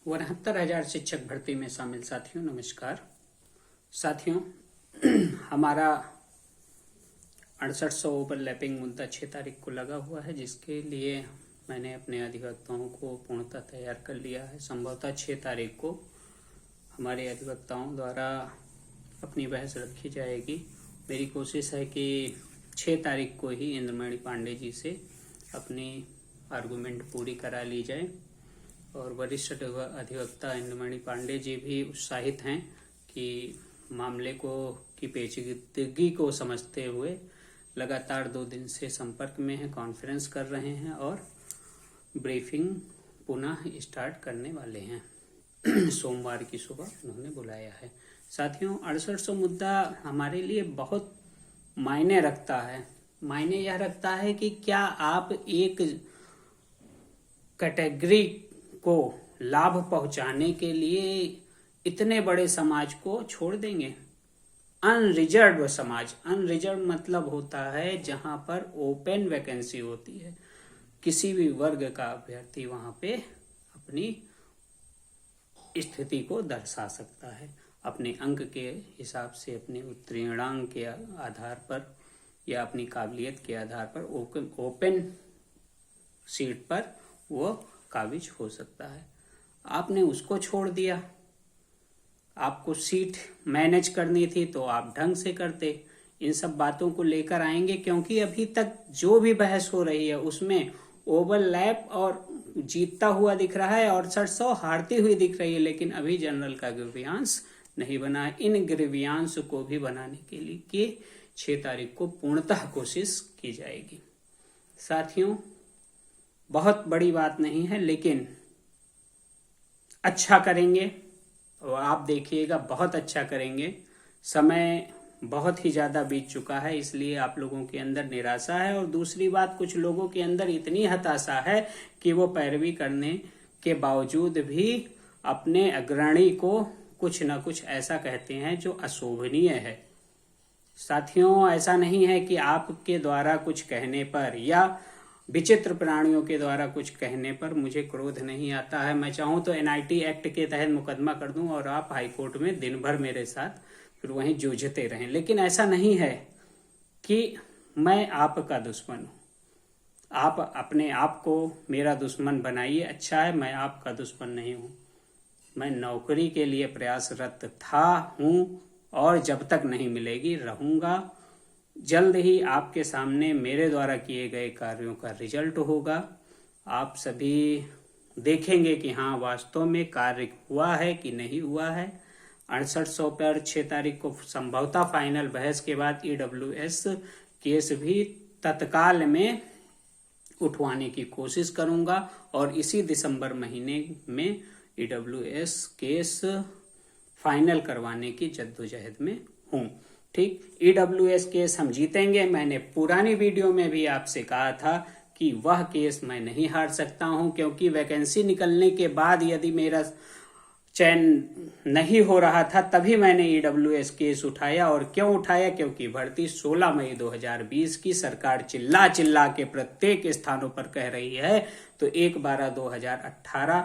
72,000 शिक्षक भर्ती में शामिल साथियों नमस्कार। साथियों, हमारा 6800 ओवरलैपिंग मुद्दा 6 तारीख को लगा हुआ है, जिसके लिए मैंने अपने अधिवक्ताओं को पूर्णतः तैयार कर लिया है। संभवतः 6 तारीख को हमारे अधिवक्ताओं द्वारा अपनी बहस रखी जाएगी। मेरी कोशिश है कि 6 तारीख को ही इंद्रमणि पांडे जी से अपनी आर्गूमेंट पूरी करा ली जाए और वरिष्ठ अधिवक्ता इंद्रमणि पांडे जी भी उत्साहित हैं कि मामले को की पेचीदगी को समझते हुए लगातार 2 दिन से संपर्क में हैं, कॉन्फ्रेंस कर रहे हैं और ब्रीफिंग पुनः स्टार्ट करने वाले हैं। सोमवार की सुबह उन्होंने बुलाया है। साथियों, 6800 मुद्दा हमारे लिए बहुत मायने रखता है। मायने यह रखता है कि क्या आप एक कैटेगरी को लाभ पहुंचाने के लिए इतने बड़े समाज को छोड़ देंगे? अनरिजर्व समाज, अनरिजर्व मतलब होता है जहां पर ओपन वैकेंसी होती है, किसी भी वर्ग का अभ्यर्थी वहां पे अपनी स्थिति को दर्शा सकता है, अपने अंक के हिसाब से, अपने उत्तीर्णांक के आधार पर या अपनी काबिलियत के आधार पर ओपन सीट पर वो काबिज हो सकता है। आपने उसको छोड़ दिया। आपको सीट मैनेज करनी थी तो आप ढंग से करते। इन सब बातों को लेकर आएंगे, क्योंकि अभी तक जो भी बहस हो रही है उसमें ओवरलैप और जीतता हुआ दिख रहा है और 6800 हारती हुई दिख रही है, लेकिन अभी जनरल का ग्रीवियांस नहीं बना है। इन ग्रीवियांस को भी बनाने के लिए 6 तारीख को पूर्णतः कोशिश की जाएगी। साथियों, बहुत बड़ी बात नहीं है, लेकिन अच्छा करेंगे और आप देखिएगा बहुत अच्छा करेंगे। समय बहुत ही ज्यादा बीत चुका है, इसलिए आप लोगों के अंदर निराशा है और दूसरी बात, कुछ लोगों के अंदर इतनी हताशा है कि वो पैरवी करने के बावजूद भी अपने अग्रणी को कुछ न कुछ ऐसा कहते हैं जो अशोभनीय है। साथियों, ऐसा नहीं है कि आपके द्वारा कुछ कहने पर या विचित्र प्राणियों के द्वारा कुछ कहने पर मुझे क्रोध नहीं आता है। मैं चाहूं तो एनआईटी एक्ट के तहत मुकदमा कर दूं और आप हाईकोर्ट में दिन भर मेरे साथ फिर वहीं जूझते रहें, लेकिन ऐसा नहीं है कि मैं आपका दुश्मन हूं। आप अपने आप को मेरा दुश्मन बनाइए, अच्छा है, मैं आपका दुश्मन नहीं हूं। मैं नौकरी के लिए प्रयासरत था, हूं और जब तक नहीं मिलेगी रहूंगा। जल्द ही आपके सामने मेरे द्वारा किए गए कार्यों का रिजल्ट होगा। आप सभी देखेंगे कि हाँ, वास्तव में कार्य हुआ है कि नहीं हुआ है। 6800 पर 6 तारीख को संभवतः फाइनल बहस के बाद ईडब्ल्यूएस केस भी तत्काल में उठवाने की कोशिश करूंगा और इसी दिसंबर महीने में ईडब्ल्यूएस केस फाइनल करवाने की जद्दोजहद में हूं। ठीक, ईडब्ल्यूएस केस हम जीतेंगे। मैंने पुरानी वीडियो में भी आपसे कहा था कि वह केस मैं नहीं हार सकता हूं, क्योंकि वैकेंसी निकलने के बाद यदि मेरा चयन नहीं हो रहा था तभी मैंने ईडब्ल्यूएस केस उठाया। और क्यों उठाया? क्योंकि भर्ती 16 मई 2020 की सरकार चिल्ला चिल्ला के प्रत्येक स्थानों पर कह रही है, तो 1/12/2018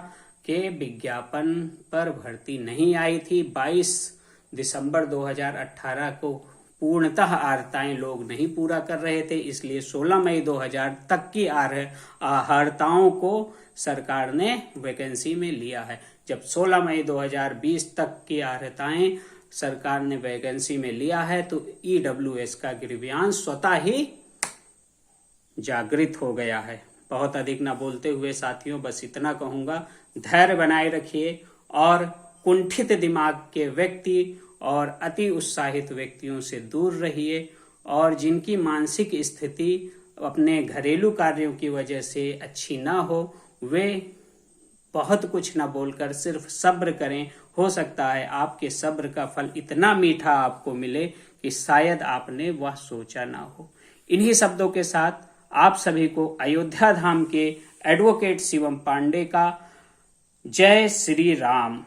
के विज्ञापन पर भर्ती नहीं आई थी। 22 दिसंबर 2018 को पूर्णतः आर्हताएं लोग नहीं पूरा कर रहे थे, इसलिए 16 मई 2000 तक की आर्हताओं को सरकार ने वैकेंसी में लिया है। जब 16 मई 2020 तक की आर्हताएं सरकार ने वैकेंसी में लिया है तो ईडब्ल्यूएस का ग्रीवियांस स्वतः ही जागृत हो गया है। बहुत अधिक ना बोलते हुए साथियों, बस इतना कहूंगा, धैर्य बनाए रखिए और कुंठित दिमाग के व्यक्ति और अति उत्साहित व्यक्तियों से दूर रहिए और जिनकी मानसिक स्थिति अपने घरेलू कार्यों की वजह से अच्छी ना हो, वे बहुत कुछ ना बोलकर सिर्फ सब्र करें। हो सकता है आपके सब्र का फल इतना मीठा आपको मिले कि शायद आपने वह सोचा ना हो। इन्हीं शब्दों के साथ आप सभी को अयोध्या धाम के एडवोकेट शिवम पांडे का जय श्री राम।